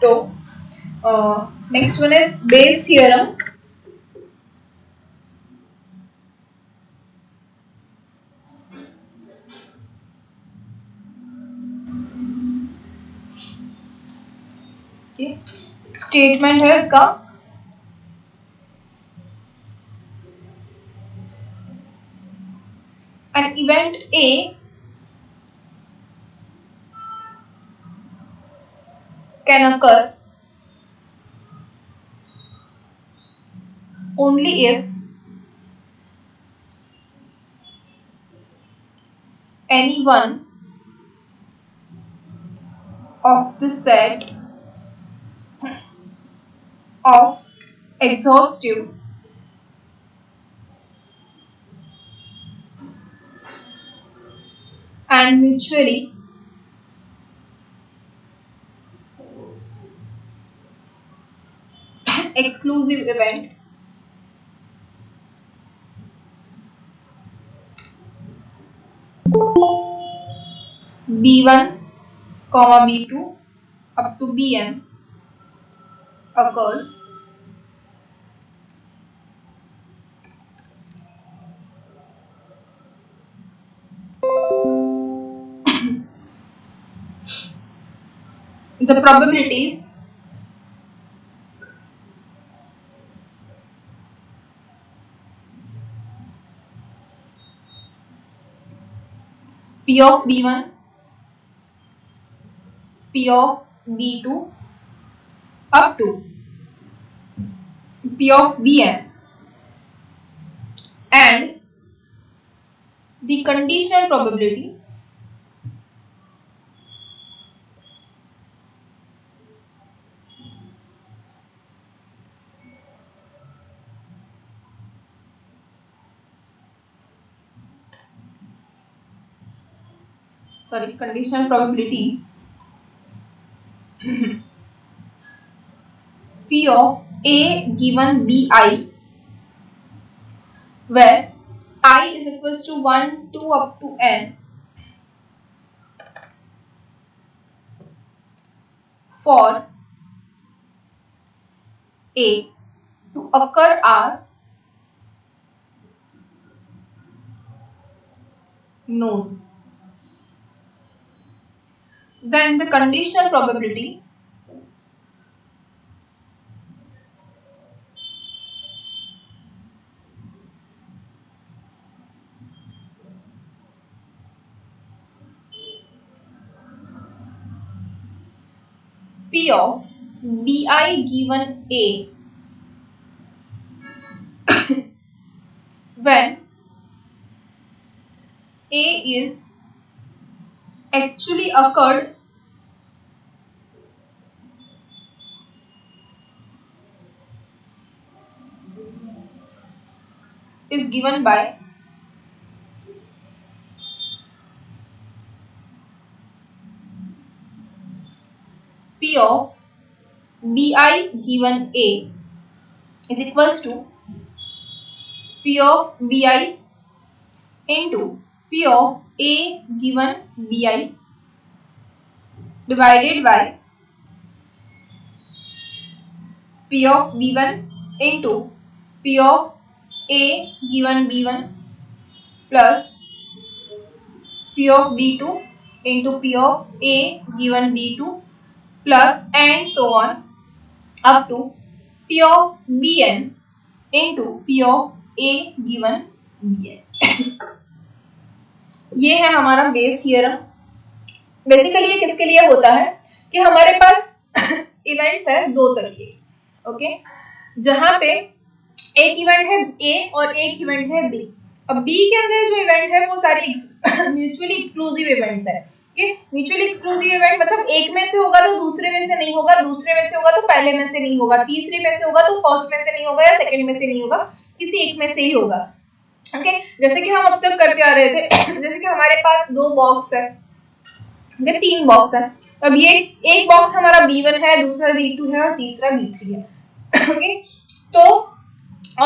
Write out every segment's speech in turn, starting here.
तो next one is base theorem. Statement है इसका, an event A can occur only if any one of the set of exhaustive and mutually exclusive event B1, B2 up to Bm occurs the probabilities P of B1, P of B2 up to P of Bn and the conditional probability conditional probabilities P of A given Bi, where I is equals to 1, 2 up to n for A to occur are known. Then the conditional probability P of Bi given A when A is actually occurred is given by P of Bi given A is equals to P of Bi into P of A given Bi divided by P of B1 into P of A given B1 plus P of B2 into P of A given B2 plus and so on up to P of Bn into P of A given Bn. ये है हमारा base theorem. Basically ये किसके लिए होता है कि हमारे पास इवेंट्स है दो तरीके, ओके, जहां पे एक इवेंट है ए और एक इवेंट है बी। अब बी के अंदर जो इवेंट है वो सारी म्यूचुअली एक्सक्लूसिव इवेंट्स है। म्यूचुअली एक्सक्लूसिव इवेंट मतलब एक में से होगा तो दूसरे में से नहीं होगा, दूसरे में से होगा तो पहले में से नहीं होगा, तीसरे में से होगा तो फर्स्ट में से नहीं होगा या सेकंड में से नहीं होगा, किसी एक में से ही होगा। ओके, जैसे कि हम अब तक करते आ रहे थे जैसे कि हमारे पास दो बॉक्स है, तीन बॉक्स है। अब ये एक बॉक्स हमारा B1 है, दूसरा B2 है और तीसरा B3 है। ओके, तो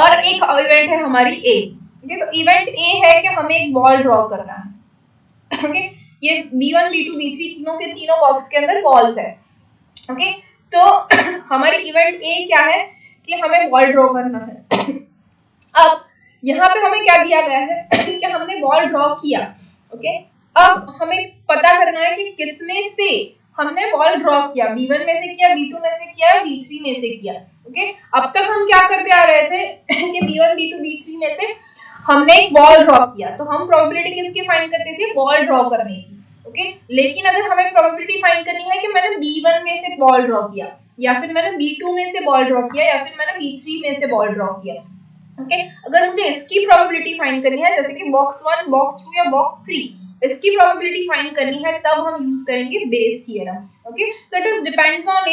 और एक इवेंट है हमारी A। ओके, तो इवेंट A है कि हमें एक बॉल ड्रॉ करना है। ओके, ये B1 B2 B3 तीनों के तीनों बॉक्स के अंदर बॉल्स है। ओके, तो हमारी इवेंट ए क्या है कि हमें बॉल ड्रॉ करना है। अब यहाँ पे हमें क्या दिया गया है कि हमने बॉल ड्रॉ किया। ओके, अब हमें पता करना है कि किसमें से हमने बॉल ड्रॉ किया, B1 में से किया, B2 में से किया, B3 में से किया। ओके, अब तक हम क्या करते आ रहे थे कि B1 B2 B3 में से हमने एक बॉल ड्रॉ किया, तो हम प्रोबेबिलिटी किसकी फाइंड करते थे, बॉल ड्रॉ करने की। ओके, लेकिन अगर हमें प्रोबेबिलिटी फाइंड करनी है कि मैंने B1 में से बॉल ड्रॉ किया, या फिर मैंने B2 में से बॉल ड्रॉ किया, या फिर मैंने B3 में से बॉल ड्रॉ किया। ओके, अगर मुझे इसकी प्रोबेबिलिटी फाइंड करनी है, जैसे कि बॉक्स 1, बॉक्स 2 या बॉक्स 3, इसकी प्रोबेबिलिटी फाइंड करनी है, तब हम यूज करेंगे Bayes theorem. Okay, so it is depends on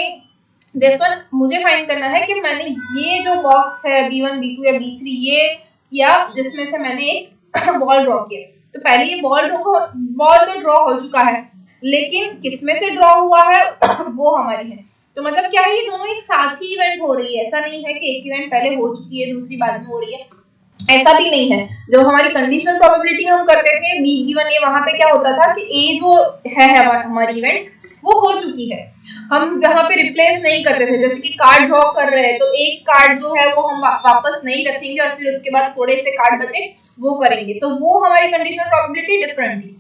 this one. मुझे फाइंड करना है कि मैंने ये जो बॉक्स है B1 B2 या B3 ये किया जिसमें से मैंने एक बॉल ड्रॉ किया, तो पहले ये बॉल तो ड्रॉ हो चुका है, लेकिन किसमें से ड्रॉ हुआ है वो हमारी है। तो मतलब क्या है, ये दोनों एक साथ ही इवेंट हो रही है, ऐसा नहीं है कि एक इवेंट पहले हो चुकी है दूसरी बाद में हो रही है, ऐसा भी नहीं है। जो हमारी कंडीशनल प्रोबेबिलिटी हम करते थे बी गिवन ए, वहां पे क्या होता था कि ए जो है हमारी इवेंट वो हो चुकी है, हम वहां पे रिप्लेस नहीं करते थे। जैसे कि कार्ड ड्रॉ कर रहे हैं तो एक कार्ड जो है वो हम वापस नहीं रखेंगे और फिर उसके बाद थोड़े से कार्ड बचे वो करेंगे, तो वो हमारी कंडीशनल प्रोबेबिलिटी डिफरेंट थी।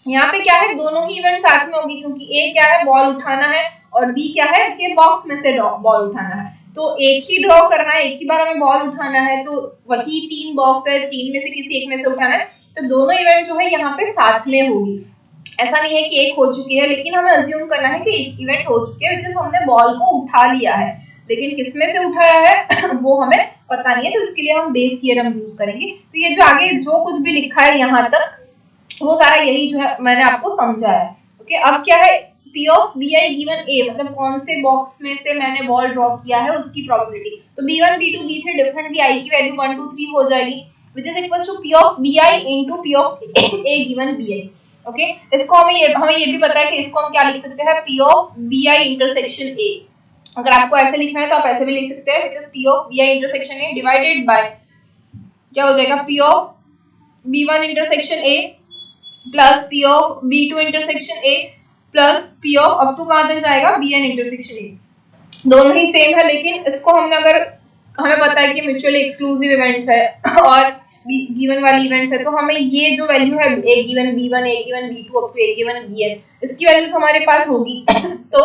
यहाँ पे क्या है, दोनों ही इवेंट साथ में होगी, क्योंकि ए क्या है, बॉल उठाना है, और बी क्या है कि बॉक्स में से बॉल उठाना है। तो एक ही ड्रॉ करना है, एक ही बार हमें बॉल उठाना है, तो वही 3 बॉक्स है, 3 में से किसी एक में से उठाना है, तो दोनों इवेंट जो है यहाँ पे साथ में होगी। ऐसा नहीं है कि एक हो चुकी है, लेकिन हमें अज्यूम करना है कि एक इवेंट हो चुकी है, विच इज हमने बॉल को उठा लिया है, लेकिन किसमें से उठाया है वो हमें पता नहीं है, तो इसके लिए हम बेस थ्योरम यूज करेंगे। तो ये जो आगे जो कुछ भी लिखा है यहाँ तक वो सारा यही जो है मैंने आपको समझाया है। ओके, अब क्या है, P of Bi given A, मतलब कौन से बॉक्स में से मैंने बॉल ड्रॉ किया है उसकी प्रोबेबिलिटी। तो B1 B2 B3 डिफरेंटली आई की वैल्यू 1 2 3 हो जाएगी, which is equals to P of Bi into P of A given Bi। Okay, इसको हमें ये भी पता है कि इसको हम क्या लिख सकते हैं, P of Bi intersection A। अगर आपको ऐसे लिखना है तो आप ऐसे भी लिख सकते हैं, which is P of Bi intersection A divided by क्या हो जाएगा, P of B1 intersection A plus P of B2 intersection A plus P of अब तो कहां तक जाएगा, Bn intersection A। दोनों ही सेम है, लेकिन इसको हमने अगर हमें पता है कि म्यूचुअली एक्सक्लूसिव इवेंट्स है और गिवन वाली इवेंट्स है, तो हमें ये जो वैल्यू है A given B1 A given B2 up to A given Bn, इसकी वैल्यूज हमारे पास होगी। तो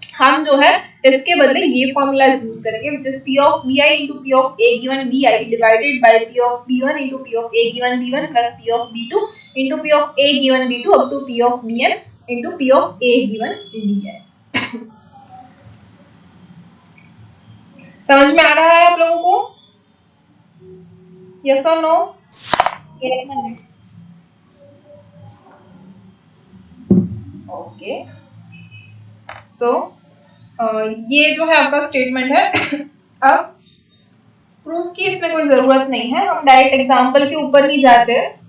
हम जो है इसके बदले ये फॉर्मूला यूज करेंगे, which is P of Bi into P of A given Bi divided by P of B1 into P of A given B1 plus P of B2 into P of A given B2 up to P of Bn into P of A given Bn। समझ में आ रहा है आप लोगों को, yes और no? Yes ma'am. Okay, सो ये जो है आपका स्टेटमेंट है। अब प्रूफ की इसमें कोई जरूरत नहीं है, हम डायरेक्ट एग्जांपल के ऊपर ही जाते हैं।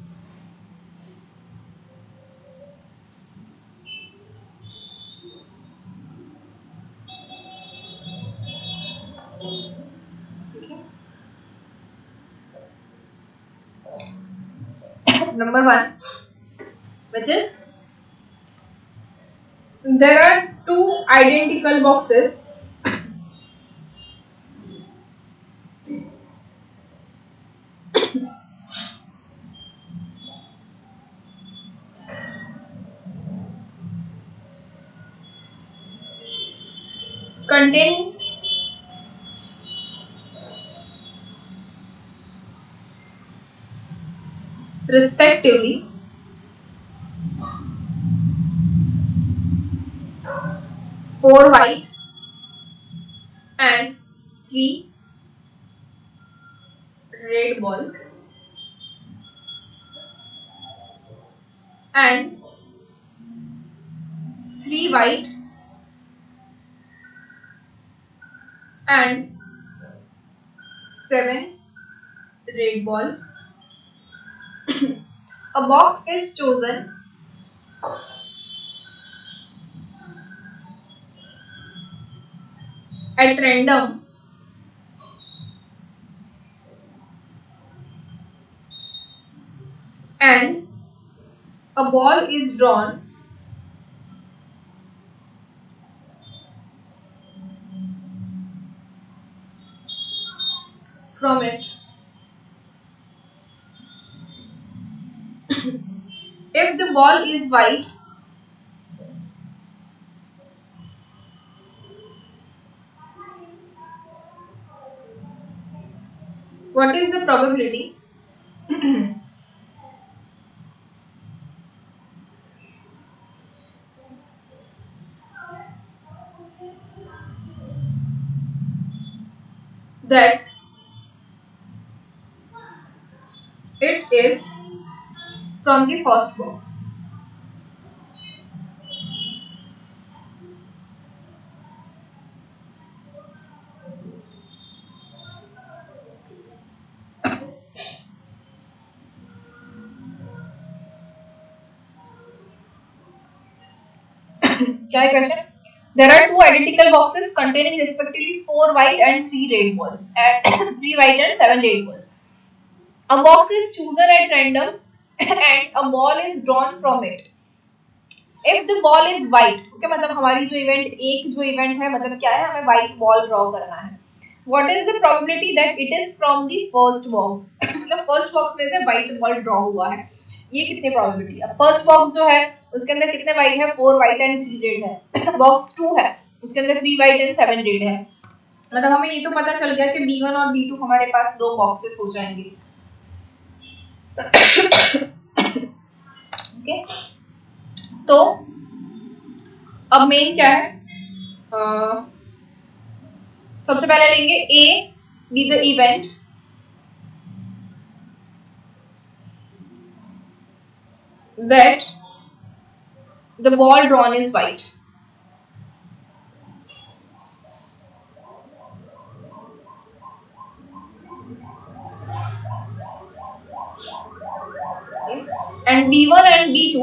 Number 1, which is there are two identical boxes containing respectively 4 white and 3 red balls and 3 white and 7 red balls. A box is chosen at random and a ball is drawn from it, if the ball is white, what is the probability that it is from the first box? क्या है question? There are two identical boxes containing respectively 4 white and 3 red balls, and 3 white and 7 red balls. A box is chosen at random and a ball is drawn from it. If the ball is white, okay, मतलब हमारी जो event है मतलब क्या है, हमें white ball draw करना है. What is the probability that it is from the first box? मतलब first box में से white ball draw हुआ है. ये कितनी प्रोबेबिलिटी? अब फर्स्ट बॉक्स जो है उसके अंदर कितने वाइट है? 4 वाइट एंड 3 रेड है. बॉक्स 2 है उसके अंदर 3 वाइट एंड 7 रेड है. मतलब हमें ये तो पता चल गया कि B1 और B2 हमारे पास दो बॉक्सेस हो जाएंगे. ओके, तो अब मेन क्या है? सबसे पहले लेंगे A be the event that the ball drawn is white. Okay. And B1 and B2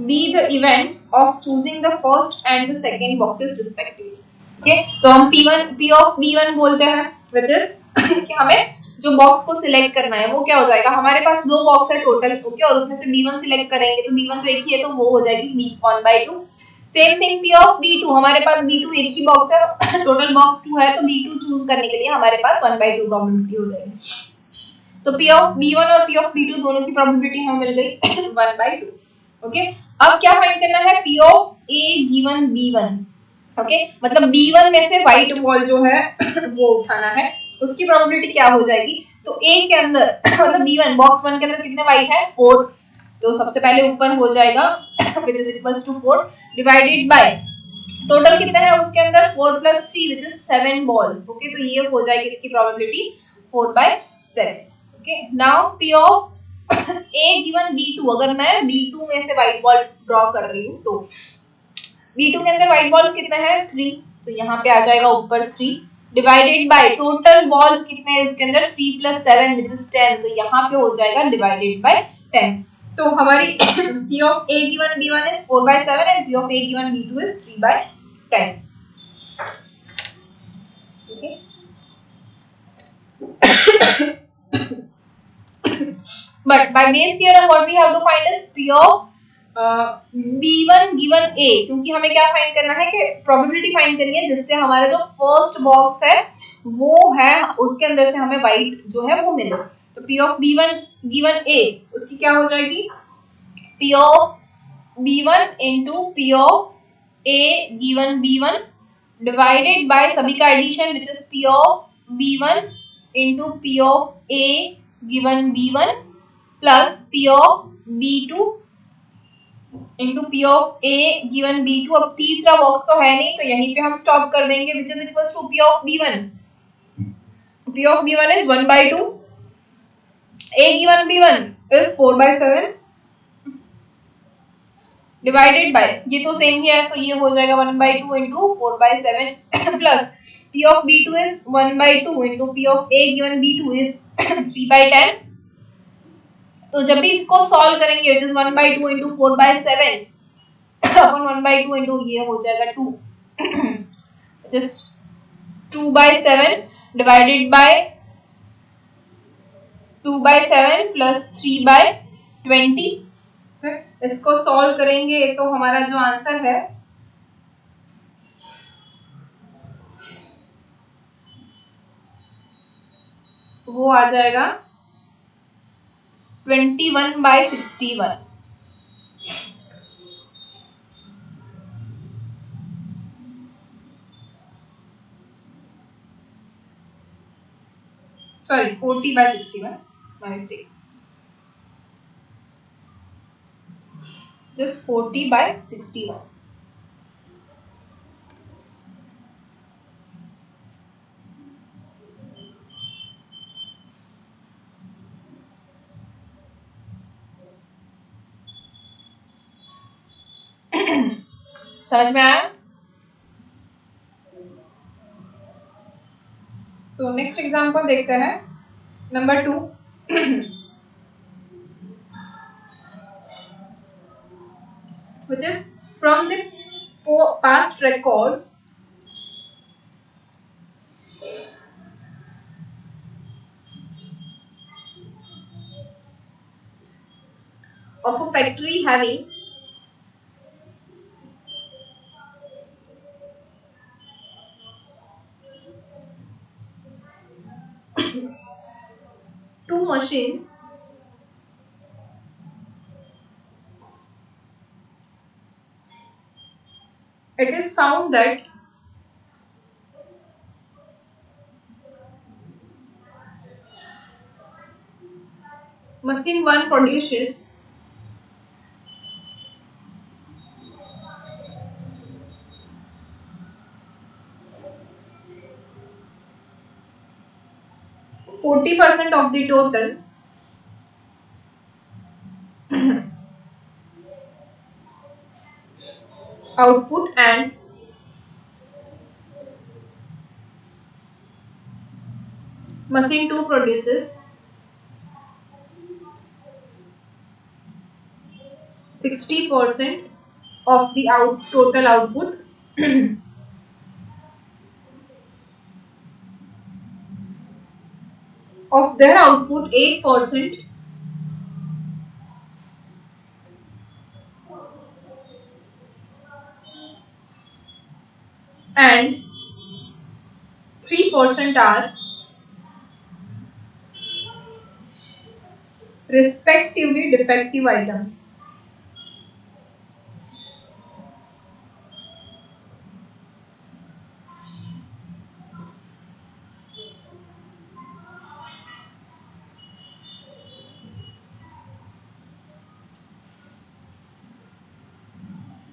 be the events of choosing the first and the second boxes respectively. Okay, तो हम P of B1 बोलते हैं, which is कि हमें जो box को select करना है वो क्या हो जाएगा? हमारे पास दो बॉक्स है टोटल, ओके, और उसमें से B1 सिलेक्ट करेंगे तो B1 तो एक ही है तो वो हो जाएगी B1/2. Same thing P of B2, हमारे पास B2 एक ही बॉक्स है, टोटल बॉक्स 2 है, तो B2 चूज करने के लिए हमारे पास 1/2 प्रोबेबिलिटी हो जाएगी. तो P of B1 और P of B2 दोनों की प्रोबेबिलिटी हमें मिल गई 1/2. ओके, अब क्या फाइंड करना है? P of A given B1. Okay, मतलब B1 में से व्हाइट बॉल जो है वो उठाना है, उसकी प्रोबेबिलिटी क्या हो जाएगी? तो A के अंदर मतलब B1 बॉक्स 1 के अंदर कितने व्हाइट है? 4. तो सबसे पहले ऊपर हो जाएगा which is equals to 4 divided by total कितने हैं उसके अंदर? 4 plus 3 which is 7 balls. Okay, तो ये हो जाएगी इसकी probability 4/7. Okay, now P of A given B2, अगर मैं B2 में से व्हाइट बॉल ड्रॉ कर रही हूँ तो B2 के अंदर व्हाइट बॉल्स कितने हैं? 3. तो यहाँ पे आ जाएगा ऊपर 3 डिवाइडेड बाय टोटल बॉल्स कितने हैं उसके अंदर? 3 plus 7 which is 10. तो यहाँ पे हो जाएगा डिवाइडेड बाय 10. तो हमारी P of A given B1 is 4/7 and P of A given B2 is 3/10. Okay. But by base theorem what we have to find is P of B1 given A, क्योंकि हमें क्या find करना है कि probability find करनी है जिससे हमारा जो फर्स्ट बॉक्स है वो है उसके अंदर से हमें व्हाइट जो है वो मिले. तो P of B1 given A उसकी क्या हो जाएगी? P of B1 into P of A given B1 divided by सभी का addition which is P of B1 into P of A given B1 plus P of B2 into P of A given B2. अब तीसरा box तो है नहीं तो यहीं पे हम स्टॉप कर देंगे which is equals to P of B1. P of B1 is 1/2. A given B1 is 4/7 divided by ये तो सेम ही है तो ये हो जाएगा 1/2 into 4/7 plus P of B2 is 1/2 into P of A given B2 is 3/10. तो जब भी इसको सॉल्व करेंगे which is 1/2 into 4/7 upon 1/2 into ये हो जाएगा 2 which is 2/7 divided by 2/7 plus 3/10. 20। इसको सॉल्व करेंगे तो हमारा जो आंसर है वो आ जाएगा 21/61। Sorry 40/61, my mistake, just 40/61। समझ में आया? सो नेक्स्ट एग्जांपल देखते हैं, number 2। which is from the past records of a factory having two machines it is found that machine 1 produces 40% of the total output, and machine 2 produces 60% of the total output of their output 8% and 3% are respectively defective items.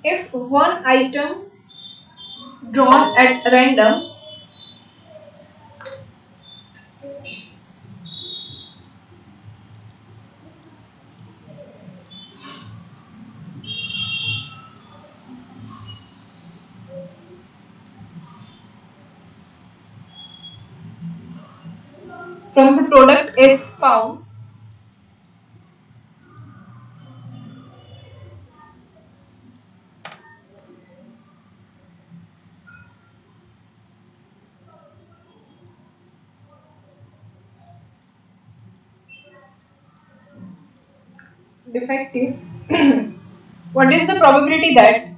If one item drawn at random from the product is found defective, what is the probability that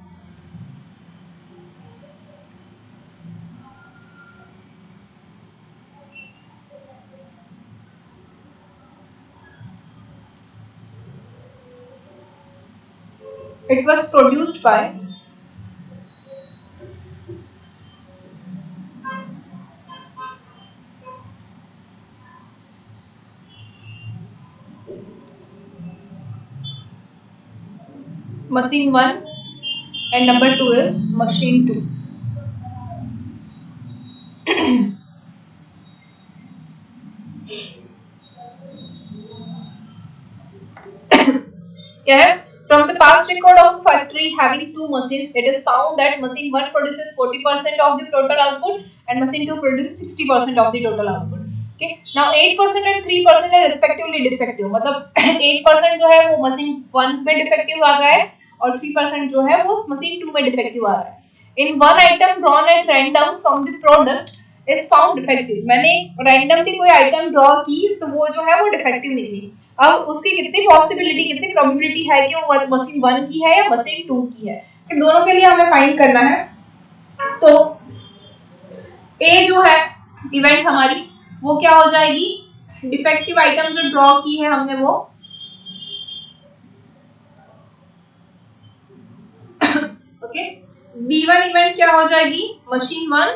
it was produced by machine 1 and number 2 is machine 2. Yeah, from the past record of a factory having two machines, it is found that machine 1 produces 40% of the total output and machine 2 produces 60% of the total output. Okay, now 8% and 3% are respectively defective. मतलब 8% जो है वो machine 1 में defective आ रहा है और 3% जो है वो machine 2 में defective आ रहा है. In one item drawn at random from the product is found defective. मैंने randomly कोई item draw की तो वो जो है वो defective निकली. अब उसकी कितनी पॉसिबिलिटी, कितनी प्रोबेबिलिटी है कि वो मशीन 1 की है या मशीन 2 की है, कि दोनों के लिए हमें फाइंड करना है। तो ए जो है इवेंट हमारी, वो क्या हो जाएगी, डिफेक्टिव आइटम जो ड्रॉ की है हमने वो ओके। B1 इवेंट क्या हो जाएगी, मशीन 1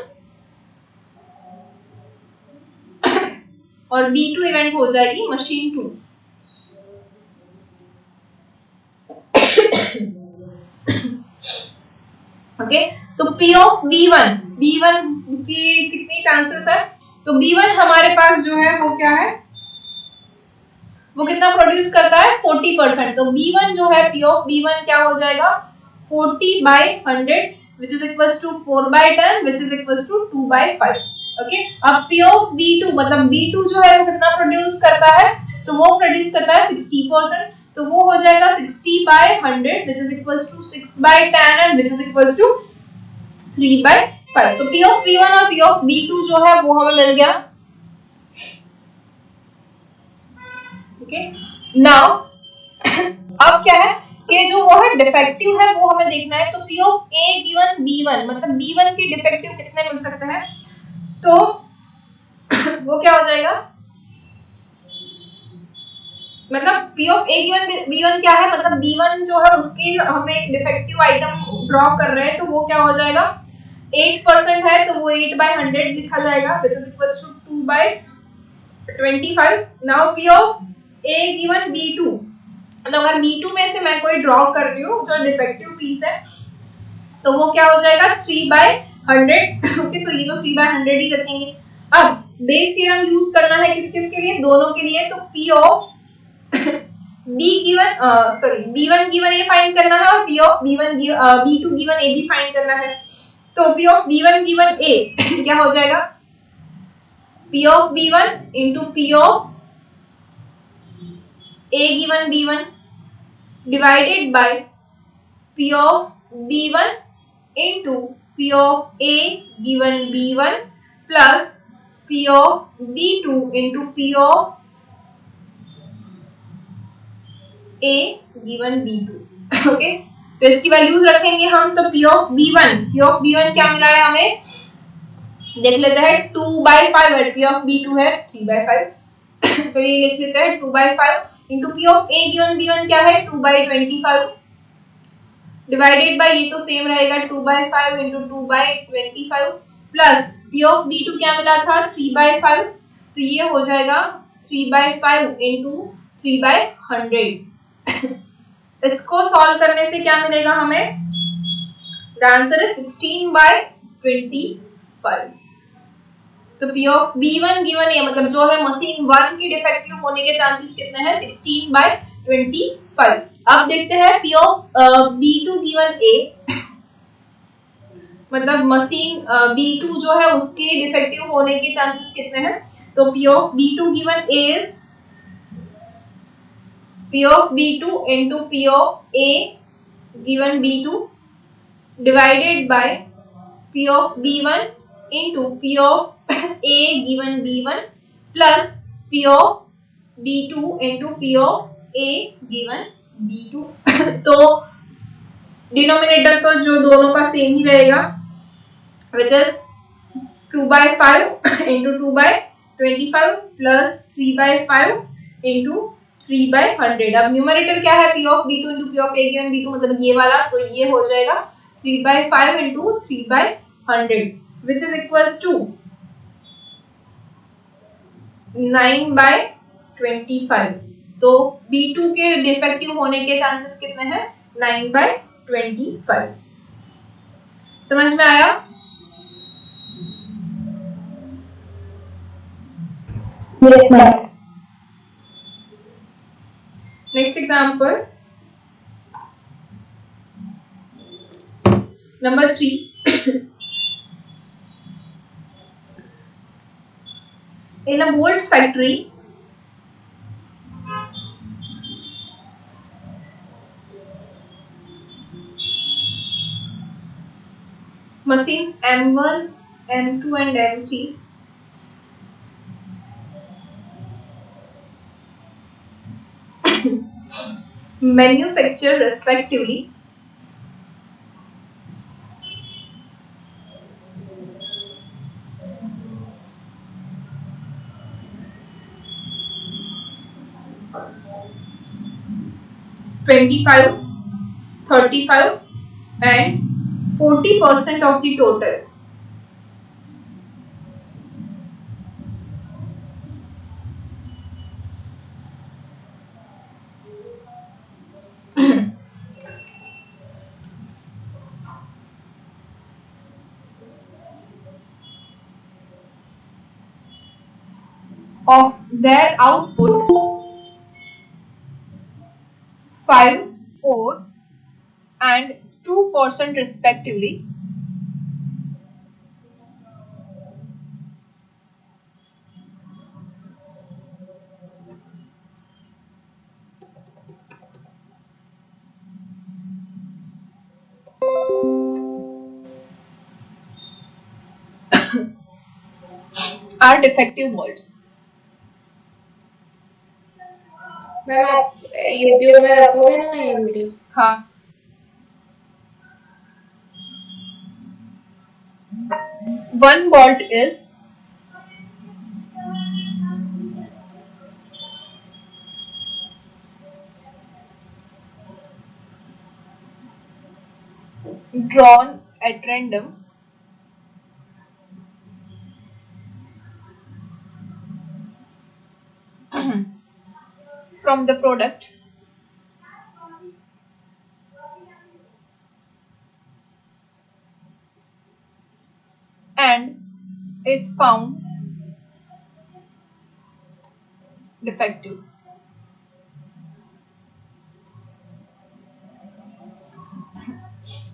और B2 इवेंट हो जाएगी मशीन 2। ओके, तो P ऑफ B1 की कितनी चांसेस है, तो B1 हमारे पास जो है वो क्या है, वो कितना प्रोड्यूस करता है 40%। तो B1 जो है P ऑफ B1 क्या हो जाएगा 40/100 which is equals to 4/10 which is equals to 2/5। Okay, अब P ऑफ B2 मतलब B2 जो है वो कितना प्रोड्यूस करता है, तो वो प्रोड्यूस करता है 60%, तो वो हो जाएगा 60/100 which is equals to 6/10 and which is equals to 3/5। तो P ऑफ B1 और P ऑफ B2 जो है वो हमें मिल गया। ओके, नाउ अब क्या है कि जो वो है डिफेक्टिव है वो हमें देखना है। तो P of A given B1 मतलब B1 के डिफेक्टिव कितने मिल सकते हैं, तो वो क्या हो जाएगा, मतलब P of A given B1 क्या है, मतलब B1 जो है उसकी हमें एक डिफेक्टिव आइटम ड्रॉ कर रहे हैं, तो वो क्या हो जाएगा 8% है, तो वो 8/100 लिखा जाएगा which is equals to 2/25। Now P of A given B2 मतलब अगर B2 में से मैं कोई ड्रॉ कर रही हूँ जो डिफेक्टिव पीस है, तो वो क्या हो जाएगा 3/100। ओके, तो ये तो 3/100 ही रखेंगे। अब बेस थ्योरम यूज करना है किस किस के लिए, दोनों के लिए। तो P of B given sorry B1 given A find करना है और P of B2 given A भी फाइंड करना है। तो P of B1 given A क्या हो जाएगा, P of B1 into P of A given B1 divided by P of B1 into P of A given B1 plus P of B2 into P of A given B2। Okay, तो इसकी values रखेंगे हम। तो P of B1 क्या मिला है हमें, देख लेते हैं 2/5 है, P of B2 है 3/5। तो ये लिख लेते हैं 2/5 into P of A given B1 क्या है 2/25 डिवाइडेड बाय ये तो सेम रहेगा 2/5 into 2/25 plus P of B2 क्या मिला था 3/5, तो ये हो जाएगा 3/5 into 3/100। इसको सॉल्व करने से क्या मिलेगा हमें, द आंसर है 16/25। तो P of B1 given A मतलब जो है मशीन 1 की डिफेक्टिव होने के चांसेस कितने हैं 16/25। अब देखते हैं P of B2 given A मतलब मशीन B2 जो है उसके डिफेक्टिव होने के चांसेस कितने हैं। तो P of B2 given A is P of B2 into P of A given B2 divided by P of B1 into P of A given B1 plus P of B2 into P of A given B2। तो denominator तो जो दोनों का same ही रहेगा which is 2/5 into 2/25 plus 3/5 into 3/100। अब numerator क्या है P of B2 into P of A given B2 मतलब ये वाला, तो ये हो जाएगा 3/5 into 3/100 which is equals to 9/25। तो B2 के डिफेक्टिव होने के चांसेस कितने हैं 9/25। समझ में आया। Yes, ma'am. Next example, number 3। In a bolt factory, machines M1, M2 and M3 manufacture respectively (25, 35 and 40% of the total). Of their output, 5, 4 and 2% respectively, are defective bolts. Ma'am आप YouTube में रखोगे ना ये वीडियो? हाँ, one bolt is drawn at random from the product and is found defective.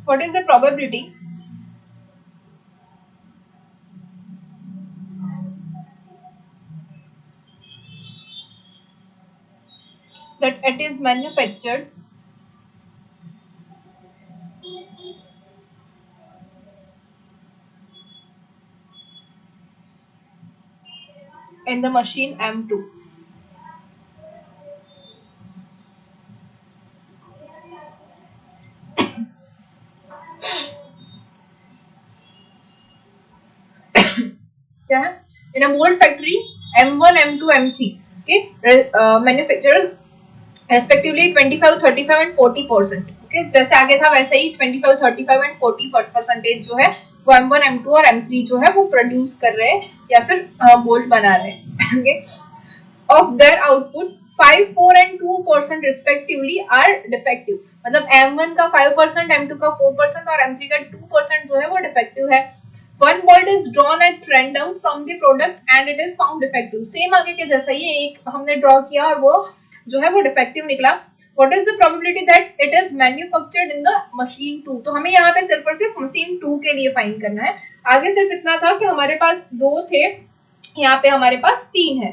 What is the probability that it is manufactured in the machine M2? क्या है? In a mold factory, M1, M2, M3, okay, manufacturers respectively 25, 35 and 40%. Okay, जैसे आगे था वैसे ही 25, 35 and 40% जो है वो M1, M2 और M3 जो है वो प्रोड्यूस कर रहे हैं या फिर मोल्ड बना रहे हैं. Okay, of their output 5, 4 and 2% respectively are defective. मतलब M1 का 5%, M2 का 4% और M3 का 2% जो है वो defective है. One bolt is drawn at random from the product and it is found defective. Same आगे के जैसा ही एक हमने ड्रॉ किया और वो जो है वो defective निकला. What is the probability that it is manufactured in the machine 2? तो हमें यहाँ पे सिर्फ और सिर्फ machine 2 के लिए फाइंड करना है. आगे सिर्फ इतना था कि हमारे पास 2 थे, यहाँ पे हमारे पास 3 है.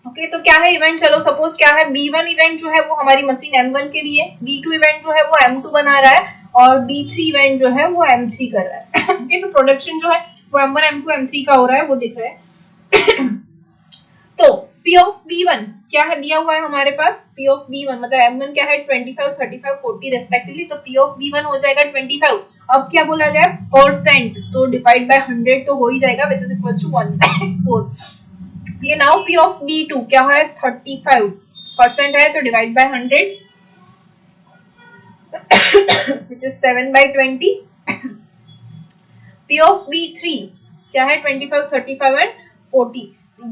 ओके, तो क्या है इवेंट? चलो सपोज क्या है, B1 इवेंट जो है वो हमारी मशीन M1 के लिए, B2 इवेंट जो है वो M2 बना रहा है और B3 इवेंट जो है वो M3 कर रहा है. ओके, तो प्रोडक्शन जो है वो M1, M2, M3 का हो रहा है, वो दिख रहा है. तो P of B1 क्या है दिया हुआ है हमारे पास? P of B1 मतलब M1 क्या है 25, 35, 40 रेस्पेक्टिवली, तो P of B1 हो जाएगा 25. अब क्या बोला गया? परसेंट, तो डिवाइड बाय 100 तो हो ही जाएगा, which is equals to 1/4. ये नाउ P of B2 क्या है? 35% है, तो divide by 100 which is 7/20. P of B3 क्या है? 25, 35 and 40,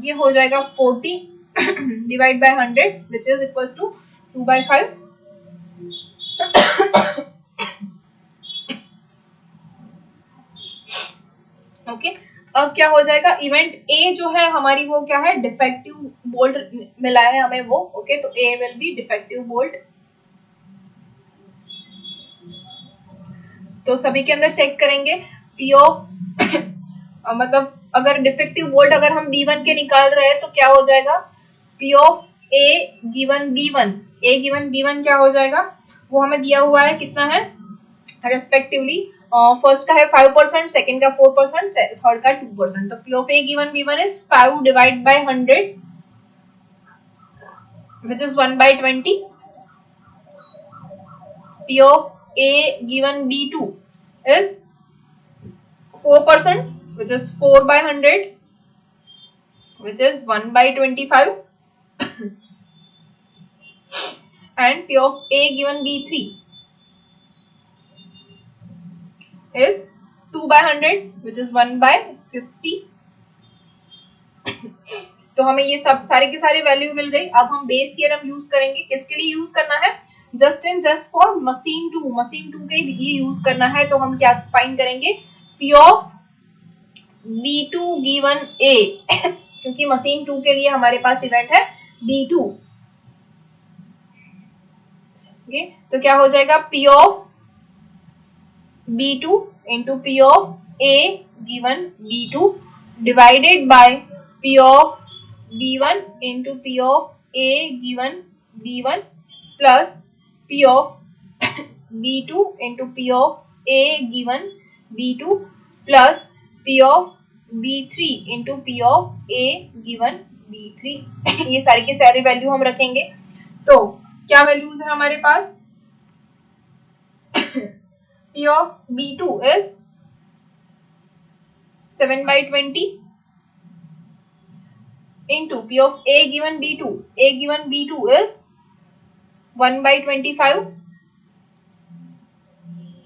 ये हो जाएगा 40 divide by 100 which is equals to 2/5. Okay, अब क्या हो जाएगा? इवेंट ए जो है हमारी वो क्या है? डिफेक्टिव बोल्ट मिला है हमें वो. ओके, तो ए विल बी डिफेक्टिव बोल्ट. तो सभी के अंदर चेक करेंगे P ऑफ मतलब अगर डिफेक्टिव बोल्ट अगर हम B1 के निकाल रहे हैं तो क्या हो जाएगा? P of A given B1, A given B1 क्या हो जाएगा? वो हमें दिया हुआ है, कितना है रेस्पेक्टिवली? फर्स्ट का है 5%, सेकंड का 4%, थर्ड का 2%. तो P of A given B1 is 5 divide by 100 which is 1/20. P of A given B2 is 4%, which is 4 by 100, which is 1 by 25, and P of A given B3 is 2 by 100, which is 1 by 50. तो हमें ये सब सारे के सारे value मिल गई. अब हम बेस थियरम यूज करेंगे. किसके लिए यूज करना है? Just and just for machine 2 के लिए यूज करना है. तो हम क्या फाइंड करेंगे? P of B2 given A क्योंकि मशीन 2 के लिए हमारे पास इवेंट है B2. ओके, तो क्या हो जाएगा? P of B2 into P of A given B2 divided by P of B1 into P of A given B1 plus P of B2 into P of A given B2 plus P of B3 into P of A given B3. ये सारे के सारे value हम रखेंगे. तो क्या values है हमारे पास? P of B2 is 7 by 20 into P of A given B2. A given B2 is 1 by 25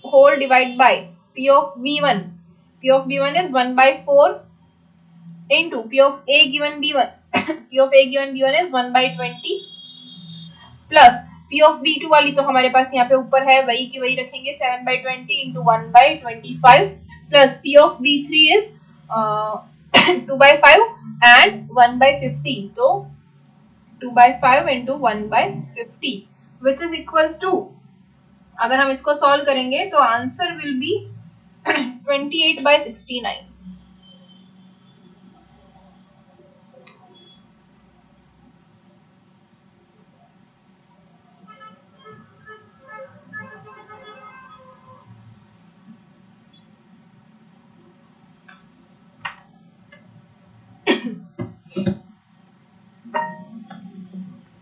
whole divided by P of B1. P of B1 is 1 by 4 into P of A given B1. P of A given B1 is 1 by 20 plus P of B2 वाली तो हमारे पास यहाँ पे ऊपर है, वही की वही रखेंगे. 7 by 20 into 1 by 25 plus P of B3 is 2 by 5 and 1 by 50. तो 2 by 5 into 1 by 50 which is equals to, अगर हम इसको सॉल्व करेंगे तो answer will be 28 by 69.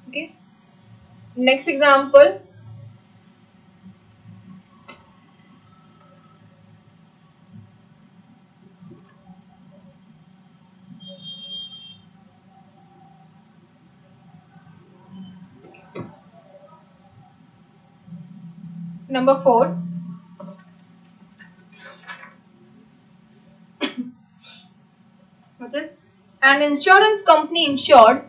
Okay. Next example. Number 4. Which is an insurance company insured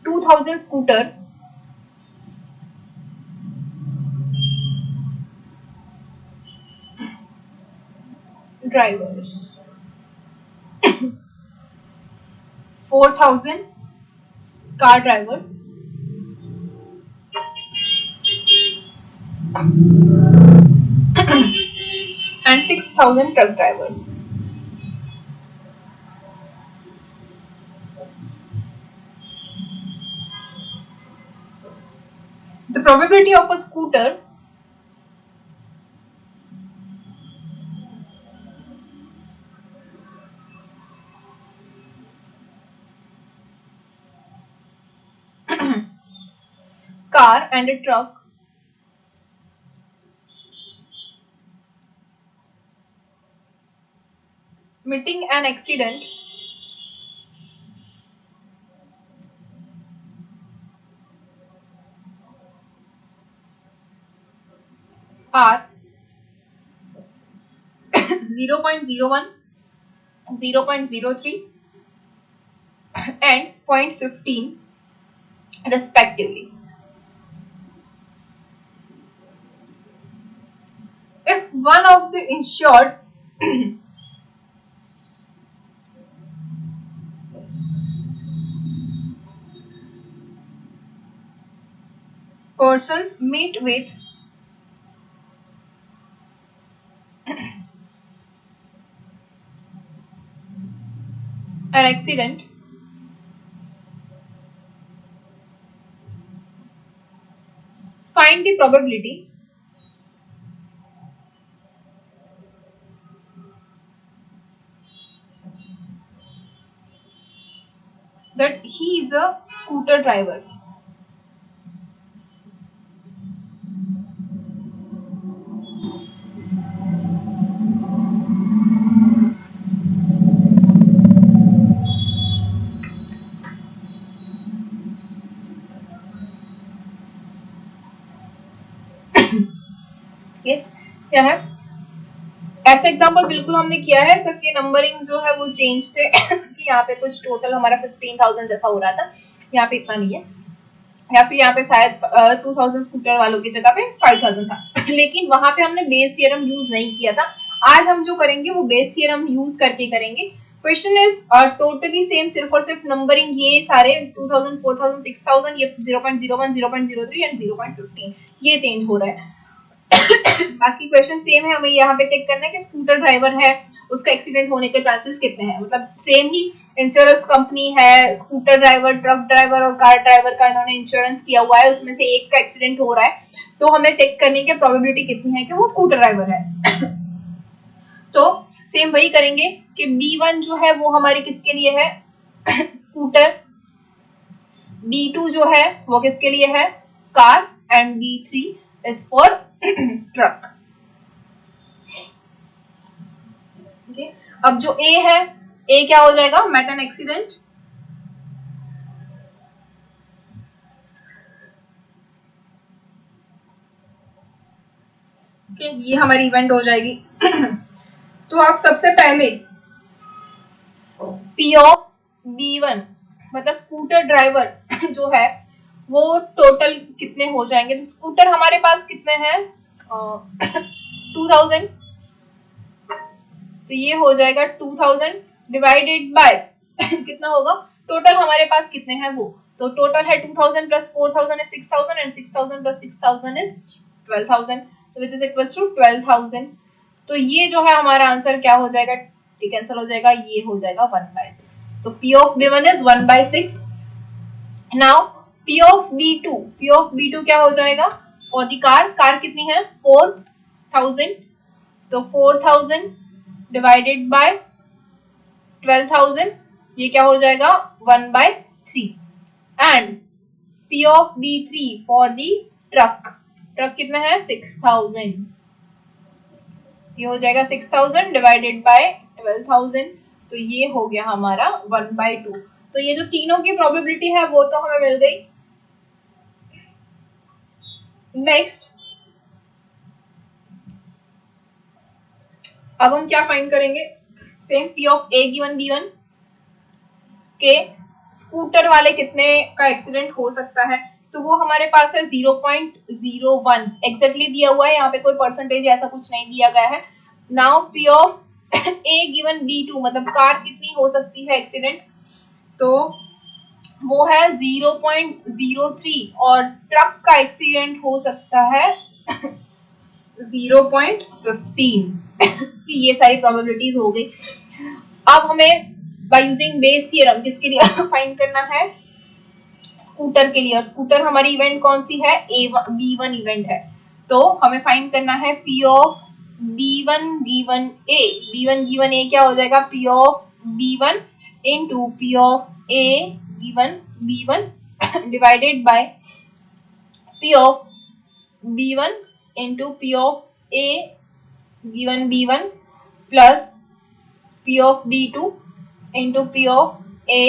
$2,000 scooter drivers, 4,000 car drivers, and 6,000 truck drivers. The probability of a scooter car and a truck meeting an accident are 0.01, 0.03 and 0.15 respectively. If one of the insured persons meet with an accident find the probability that he is a scooter driver. ये क्या है? ऐसा example बिल्कुल हमने किया है, सिर्फ ये नंबरिंग जो है वो चेंज थे कि यहाँ पे कुछ टोटल हमारा 15,000 जैसा हो रहा था, यहाँ पे इतना नहीं है, या फिर यहाँ पे शायद 2000 स्कूटर वालों की जगह पे 5000 था लेकिन वहां पे हमने बेस थियरम यूज नहीं किया था। आज हम जो करेंगे वो बेस थियरम यूज करके करेंगे। क्वेश्चन इज टोटली सेम, सिर्फ और सिर्फ नंबरिंग ये सारे 2000, 4000, 6000, ये 0.01, 0.03 एंड 0.15 ये चेंज हो रहा है बाकी क्वेश्चन सेम है। हमें यहाँ पे चेक करना है कि स्कूटर ड्राइवर है, उसका एक्सीडेंट होने के चांसेस कितने हैं, मतलब सेम ही इंश्योरेंस कंपनी है, स्कूटर ड्राइवर, ट्रक ड्राइवर और कार ड्राइवर का इन्होंने इंश्योरेंस किया हुआ है, उसमें से एक का एक्सीडेंट हो रहा है, तो हमें चेक करने की प्रोबेबिलिटी कितनी है कि वो स्कूटर ड्राइवर है तो सेम वही करेंगे कि B1 जो है वो हमारी किसके लिए है स्कूटर, B2 जो है वो किसके लिए है car, and B3 is for truck. okay. अब जो A है, A क्या हो जाएगा, मेट एन एक्सीडेंट, ये हमारी इवेंट हो जाएगी तो आप सबसे पहले P ऑफ B1 मतलब स्कूटर ड्राइवर जो है वो टोटल कितने हो जाएंगे, तो स्कूटर हमारे पास कितने हैं 2000, तो ये हो जाएगा 2000 डिवाइडेड बाय कितना होगा, टोटल हमारे पास कितने हैं वो, तो टोटल है 2000 plus 4000 is 6000 and 6000 plus 6000 is 12000, तो which is equals to 12000। तो ये जो है हमारा आंसर क्या हो जाएगा, कैंसिल हो जाएगा, ये हो जाएगा 1/6। तो P of B1 is 1/6। Now P of B2 क्या हो जाएगा, फॉर दी कार कितनी है 4000, तो 4000 डिवाइडेड बाय 12000 ये क्या हो जाएगा 1/3। And P of B3 for the truck कितना है 6000, ये हो जाएगा 6000 डिवाइडेड बाय 12000, तो ये हो गया हमारा 1/2। तो ये जो तीनों की प्रोबेबिलिटी है वो तो हमें मिल गई। नेक्स्ट अब हम क्या फाइंड करेंगे, same P of A given B1 के स्कूटर वाले कितने का एक्सीडेंट हो सकता है, तो वो हमारे पास है 0.01 एग्जैक्टली दिया हुआ है, यहाँ पे कोई परसेंटेज ऐसा कुछ नहीं दिया गया है। Now P of A given B2 मतलब कार कितनी हो सकती है एक्सीडेंट, तो वो है 0.03 और ट्रक का एक्सीडेंट हो सकता है 0.15 कि ये सारी प्रोबेबिलिटीज हो गई। अब हमें बाय यूजिंग बेस थ्योरम किसके लिए फाइंड करना है, स्कूटर के लिए, और स्कूटर हमारी इवेंट कौन सी है B1 इवेंट है, तो हमें फाइंड करना है P of B1 given A क्या हो जाएगा, P of B1 into P of A given B1 divided by P of B1 into P of A given B1 plus P of B2 into P of A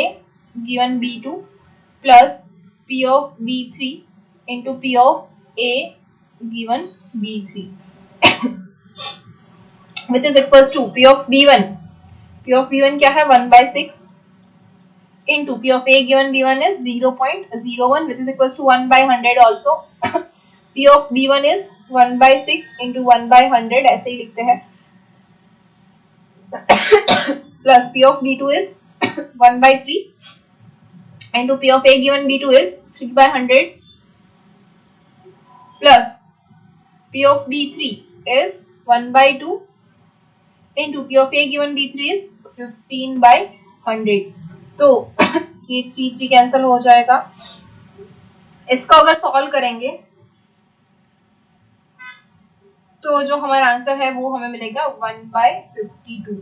given B2 plus P of B3 into P of A given B3 which is equals to P of B1 क्या है 1/6 into P of A given B1 is 0.01 which is equals to 1/100 also P of B1 is 1/6 into 1/100 ऐसे ही लिखते हैं plus P of B2 is 1/3 into P of A given B2 is 3/100 plus P of B3 is 1/2 into P of A given B3 is 15/100। तो ये 3 cancel हो जाएगा। इसका अगर solve करेंगे तो जो हमारा आंसर है वो हमें मिलेगा 1/52।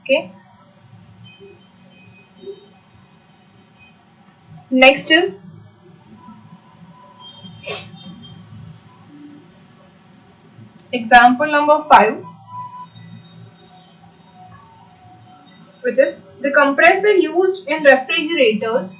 Okay. Next is example number 5, which is the compressor used in refrigerators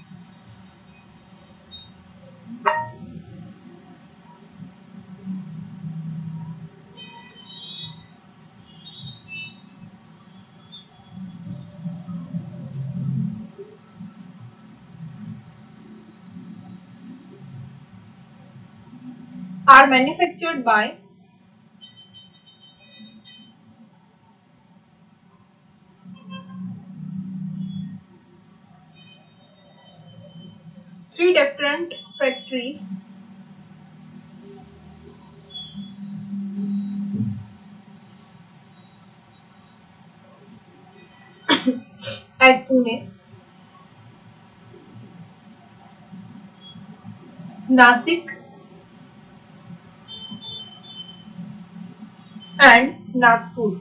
are manufactured by three different factories at Pune, Nasik, and Nagpur.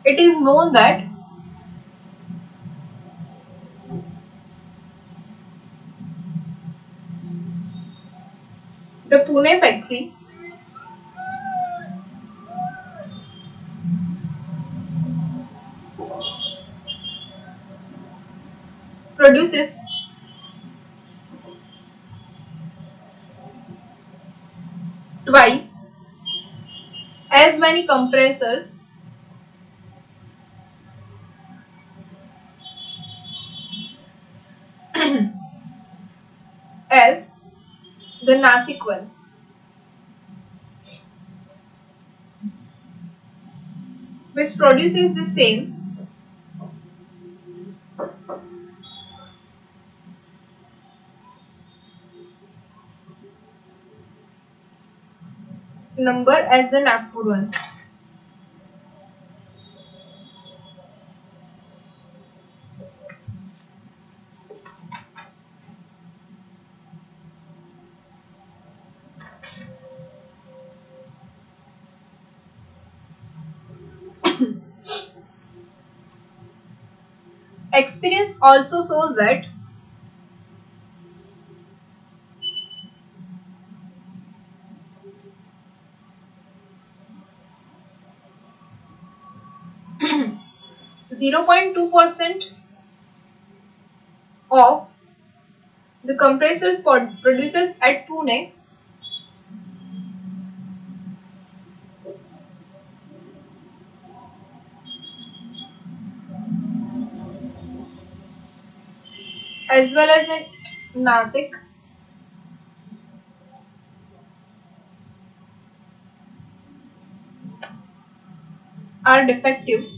It is known that the Pune factory produces twice as many compressors as the Nasik one, which produces the same number as the Nagpur one. Experience also shows that (0.2% of the compressors produces at Pune as well as in Nasik are defective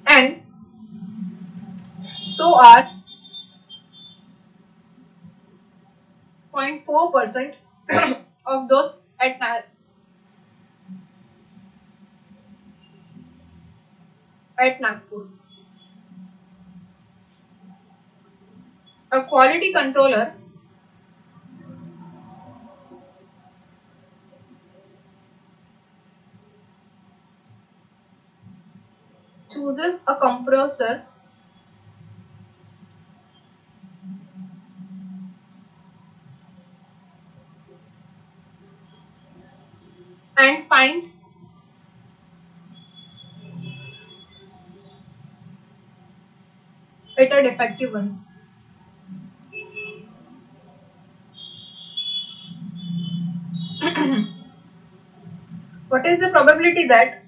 and so are 0.4% of those at Nagpur. A quality controller chooses a compressor and finds it a defective one. What is the probability that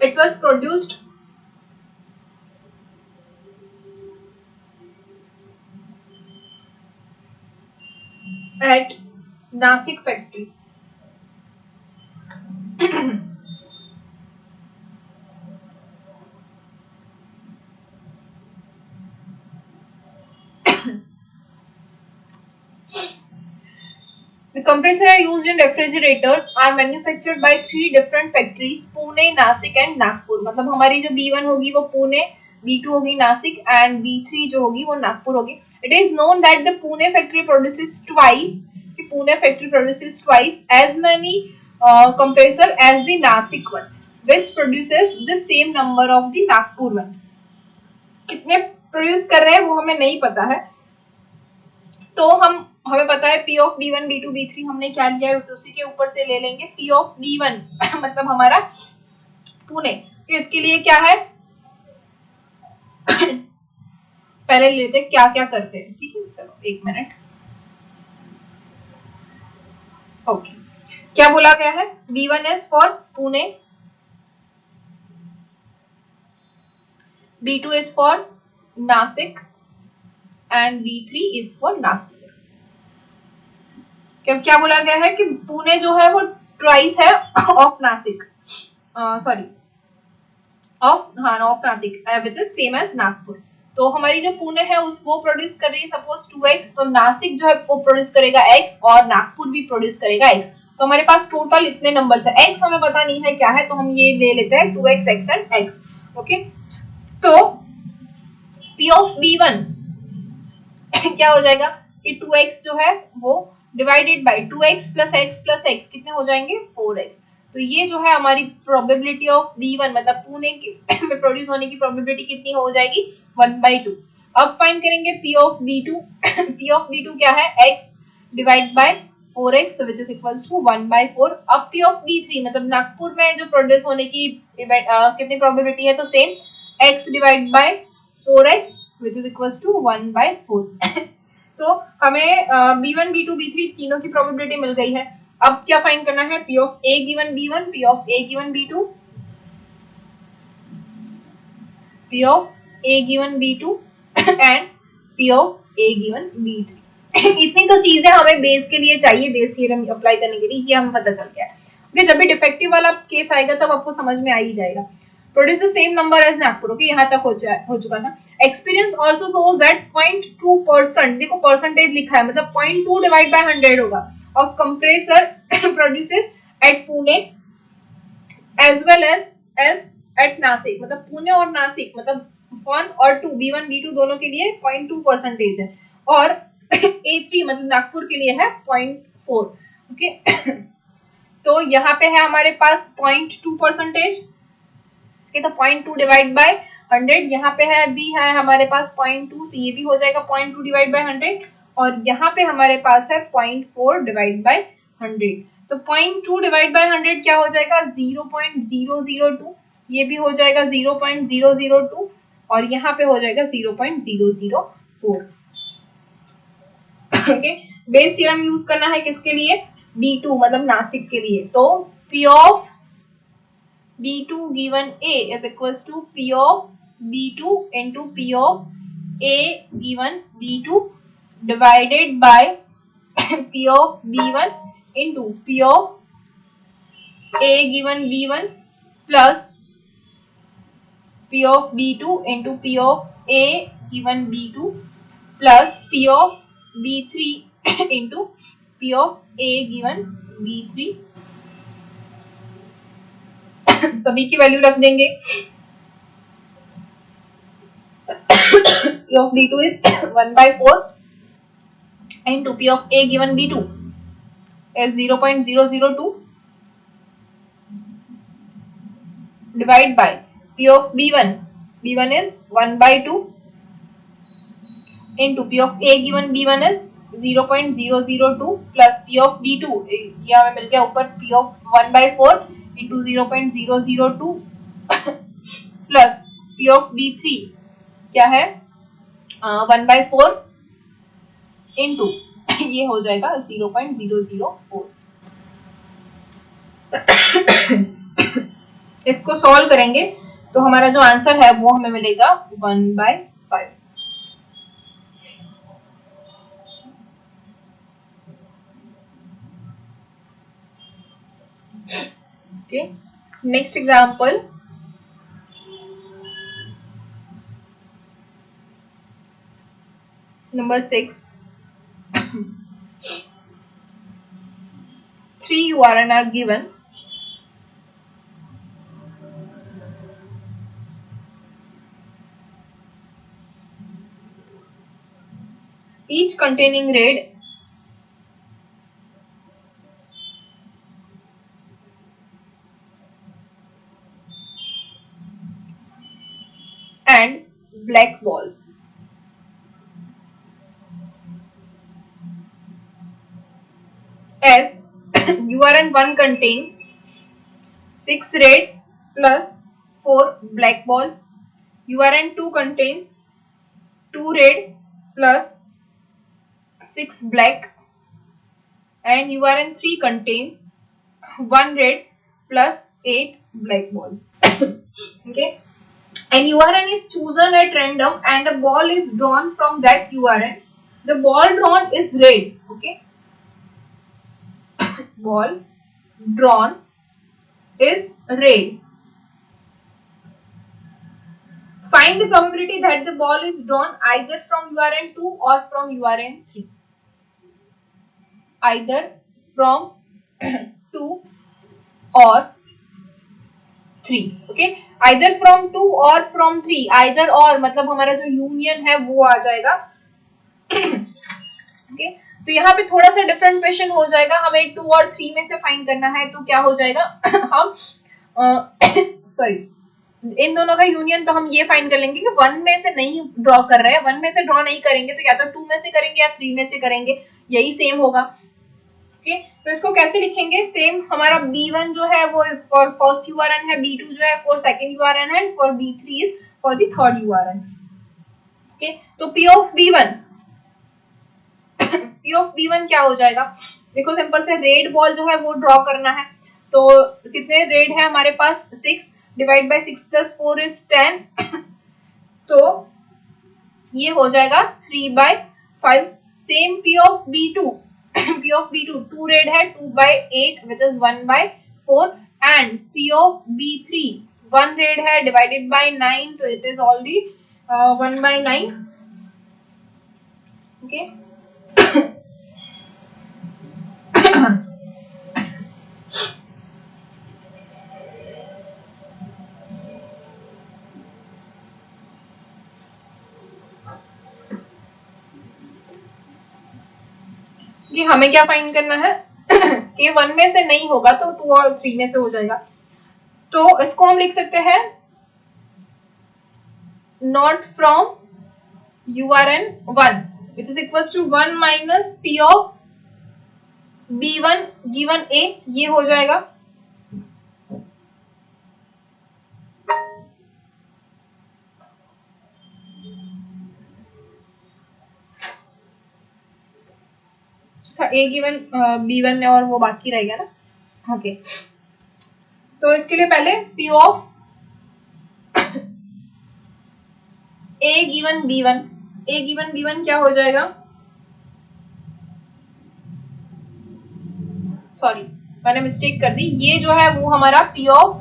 it was produced at Nasik factory? The compressor are used in refrigerators are manufactured by 3 different factories, Pune, Nashik and Nagpur. मतलब हमारी जो B1 होगी वो Pune, B2 होगी Nashik and B3 जो होगी वो नागपुर होगी. It is known that the Pune factory produces twice, कि Pune factory produces twice as many compressor as the Nasik one, which produces the same number of the Nagpur one. कितने produce कर रहे हैं वो हमें नहीं पता है, तो हमें पता है P of B1, B2, B3 हमने क्या लिया है तो उसी के ऊपर से ले लेंगे P ऑफ B1 मतलब हमारा पुणे. तो इसके लिए क्या है पहले लेते हैं क्या क्या करते हैं. ठीक है, चलो एक मिनट. ओके, क्या बोला गया है? B1 is for Pune, B2 is for Nashik and B3 is for Nagpur. क्या बोला गया है कि पुणे जो है वो ट्वाइस है of Nasik, sorry of Nasik which is same as Nagpur. तो हमारी जो पुणे है उस वो प्रोड्यूस कर रही है सपोज 2x, तो नासिक जो है वो प्रोड्यूस करेगा x और नागपुर भी प्रोड्यूस करेगा x. तो हमारे पास टोटल इतने नंबर्स है. x हमें पता नहीं है क्या है तो हम ये ले लेते हैं 2x, x and x. Okay, तो P ऑफ B1 क्या हो जाएगा कि 2x जो है वो divided by 2x plus x कितने हो जाएंगे 4x. तो ये जो है हमारी प्रोबेबिलिटी ऑफ B1 मतलब पुणे में प्रोड्यूस होने की प्रोबेबिलिटी कितनी हो जाएगी 1/2. अब फाइंड करेंगे P of B2. P of B2 क्या है x divide by 4x so which is equals to 1/4. अब P ऑफ B3 मतलब नागपुर में जो प्रोड्यूस होने की कितनी प्रोबेबिलिटी है तो same x divide by 4x which is equals to 1/4. तो हमें B1, B2, B3 तीनों की प्रोबेबिलिटी मिल गई है. अब क्या फाइंड करना है? P of A given B1, P of A given B2, P of A given B2 and P of A given B3. इतनी तो चीजें हमें बेस के लिए चाहिए, बेस थ्योरम अप्लाई करने के लिए, ये हमें पता चल गया है. ओके, जब भी डिफेक्टिव वाला केस आएगा तब आपको समझ में आ ही जाएगा. Produce the same number as Nagpur. Okay, यहाँ तक हो चुका था. एक्सपीरियंस आल्सो शोज दैट 0.2%, देखो परसेंटेज लिखा है मतलब 0.2 डिवाइड बाय 100 होगा, of compressor produces at Pune as well as at Nasik. मतलब पुणे और नासिक मतलब 1 और 2 B1 B2 दोनों के लिए 0.2% है और A3 मतलब नागपुर के लिए है 0.4. ओके, तो यहाँ पे है हमारे पास 0.2%. तो 0.2 डिवाइड बाय 100. यहाँ पे है भी है हमारे पास 0.2 तो ये भी हो जाएगा 0.2 डिवाइड बाय 100. और यहाँ पे हमारे पास है 0.4 डिवाइड बाय 100. तो 0.2 डिवाइड बाय 100 क्या हो जाएगा 0.002. ये भी हो जाएगा 0.002 और यहाँ पे हो जाएगा 0.004. ओके, बेस थ्योरम यूज करना है किसके लिए? B2 मतलब नासिक के लिए. तो P of B2 given A is equals to P of B2 into P of A given B2 divided by P of B1 into P of A given B1 plus P of B2 into P of A given B2 plus P of B3 into P of A given B3. सभी की value रख देंगे. P of B2 is 1/4 into P of A given B2 is 0.002 divide by P of B1. B1 is 1/2 into P of A given B1 is 0.002 plus P of B2 ये हमें मिल गया ऊपर P of 1/4 into 0.002 plus P of B3 क्या है 1/4 into ये हो जाएगा 0.004. इसको सॉल्व करेंगे तो हमारा जो आंसर है वो हमें मिलेगा 1/5. Okay, next example. Number 6. 3 URN are given. Each containing RAID and black balls. As URN 1 contains 6 RAID plus 4 black balls, URN 2 contains 2 RAID plus 6 black, and URN 3 contains 1 RAID plus 8 black balls. Okay, and URN is chosen at random and a ball is drawn from that URN. The ball drawn is RAID. Okay, ball drawn is RAID. Find the probability that the ball is drawn either from URN 2 or from URN 3. Either from 2 or 3. Okay, either from 2 or from 3. Either or मतलब हमारा जो union है वो आ जाएगा. Okay, तो यहाँ पे थोड़ा सा डिफरेंट क्वेश्चन हो जाएगा. हमें 2 और 3 में से फाइंड करना है. तो क्या हो जाएगा हम सॉरी इन दोनों का यूनियन तो हम ये फाइंड कर लेंगे कि 1 में से नहीं ड्रॉ कर रहे हैं. 1 में से ड्रॉ नहीं करेंगे तो या तो 2 में से करेंगे या 3 में से करेंगे. यही सेम होगा. ओके, तो इसको कैसे लिखेंगे? सेम हमारा B1 जो है वो फॉर फर्स्ट यूआरएन है, B2 जो है फॉर सेकंड यूआरएन है, for B3 is for the third URN. Okay, तो P of B1 P of B1 क्या हो जाएगा? देखो सिंपल से रेड बॉल जो है वो ड्रॉ करना है. तो कितने रेड है हमारे पास? 6 डिवाइड बाय 6 प्लस 4 इज 10. तो ये हो जाएगा 3/5. Same P of B2 P of B2 2 red है, 2/8 which is 1/4, and P of B3 1 red है divided by 9, तो it is only 1/9. Okay. कि हमें क्या फाइंड करना है कि 1 में से नहीं होगा तो 2 और 3 में से हो जाएगा. तो इसको हम लिख सकते हैं not from URN 1 which is equals to 1 minus P of B1 given A. ये हो जाएगा. A गिवन B1 और वो बाकी रहेगा ना. ओके, तो इसके लिए पहले P of A given B1 क्या हो जाएगा? सॉरी मैंने मिस्टेक कर दी. ये जो है वो हमारा P of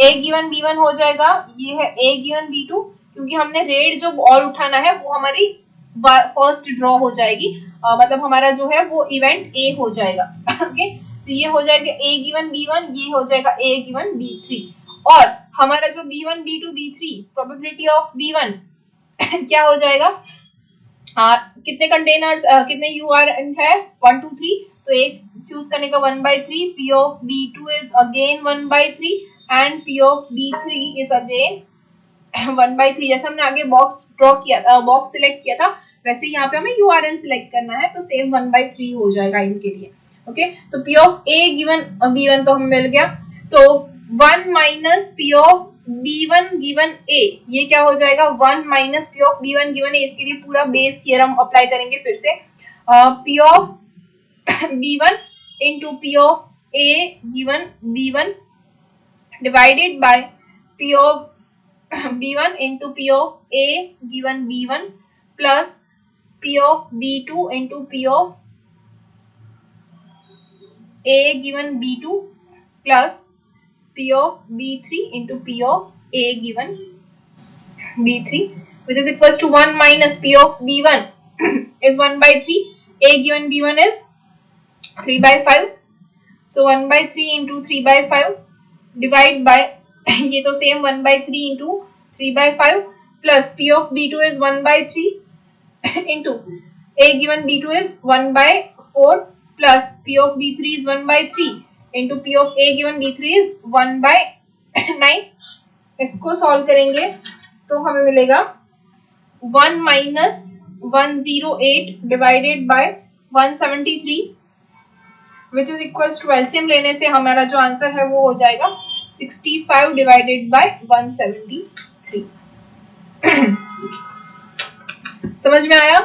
A given B1 हो जाएगा. ये है A गिवन B2, क्योंकि हमने रेड जो बॉल उठाना है वो हमारी फर्स्ट ड्रॉ हो जाएगी. मतलब हमारा जो है वो इवेंट A हो जाएगा. ओके, तो ये हो जाएगा A गिवन B1, ये हो जाएगा A गिवन B3. और हमारा जो B1 B2 B3 probability of B1 क्या हो जाएगा? कितने कंटेनर्स कितने URN है? 1 2 3. तो एक चूज करने का 1/3. P of B2 is again 1/3 and P of B3 is again 1/3. जैसे हमने आगे बॉक्स ड्रॉ किया था, बॉक्स सिलेक्ट किया था, वैसे यहाँ पे हमें URN सिलेक्ट करना है. तो सेम 1/3 हो जाएगा इनके लिए. ओके, तो P of A given B1 तो हमें मिल गया. तो 1 minus P of B1 given A, ये क्या हो जाएगा? 1 minus P of B1 given A. इसके लिए पूरा बेस थियरम अप्लाई करेंगे फिर से. P of B1 into P of A given B1 divided by P of B1 into P of A given B1 plus P of B2 into P of A given B2 plus P of B3 into P of A given B3, which is equals to 1 minus P of B1 is 1/3. A given B1 is 3/5. So 1/3 into 3/5 divide by ये तो same 1/3 into 3/5 plus P of B2 is 1/3 into A given B2 is 1/4 plus P of B3 is 1/3 into P of A given B3 is 1/9. इसको solve करेंगे तो हमें मिलेगा 1 minus 108 divided by 173 which is equals to LCM लेने से हमारा जो answer है वो हो जाएगा 65 divided by 173. समझ में आया?